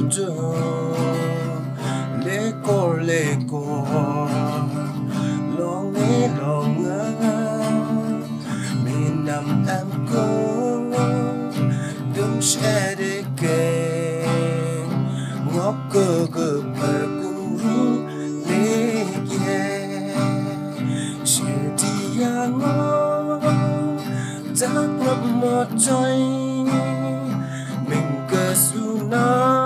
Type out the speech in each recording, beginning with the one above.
do leko long mình nằm em cô đừng sẽ để kề ngóc cơ bờ cũng rú lê chỉ thì ngó chắc lắm một trời mình cơ su na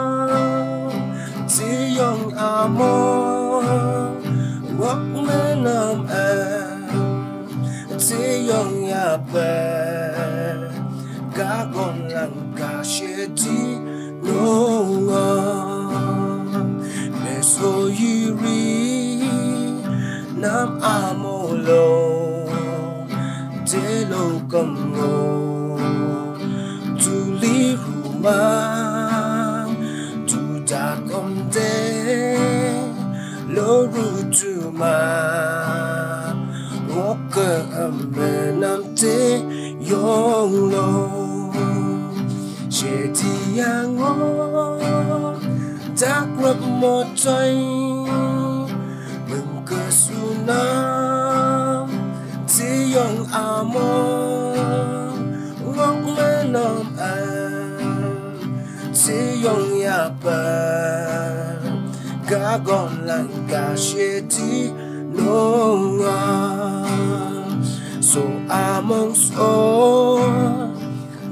chỉ yong amor ngóc mê nam chỉ yong ya bè cả con lăng cả sẽ đi no le so yiri nam amolo de lo como tu li ruma tu da com de lo ru tu ma walker ambe nam te yong lo she ti yang o tak rap một trời mừng cơ su nam chỉ yong amor ngóc mê nam chỉ yong ya ba cả con lăng cả she ti no so among so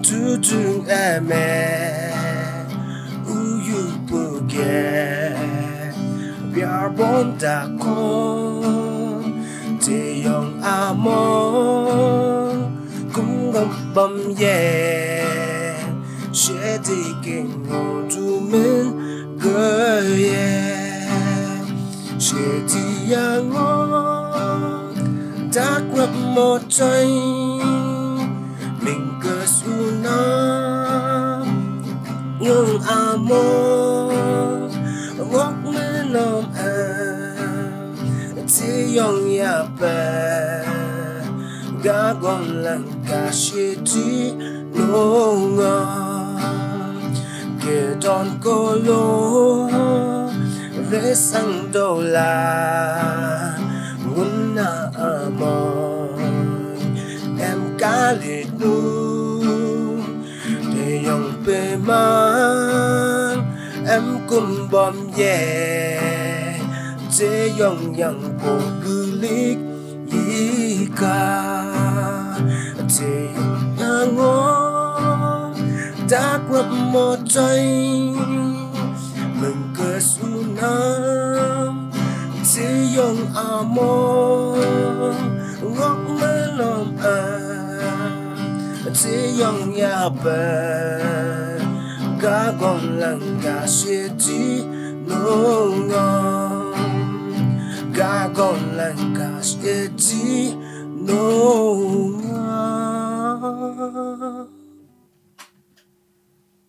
tu dung eme uyu buge biar bon da con te yong amor cũng ngập bầm ye she di kinh ngô tu min gơ ye she di yang ngô tak rap một trời mình cơ su na nhưng amor ngóc mê nam chỉ yong ya bè cả con lăng cả she ti no kể đón cô lô rê sang đâu là muốn na amor em cá liệt nu để yong bề mang em cùng bom ye để yong yang cô cứ lick y ca để yong ngó đã gặp một trời mừng cơ su nam chỉ yong amor ngóc mê nam chỉ yong ya bè cả con lăng cả she ti no cả con lăng cả she ti no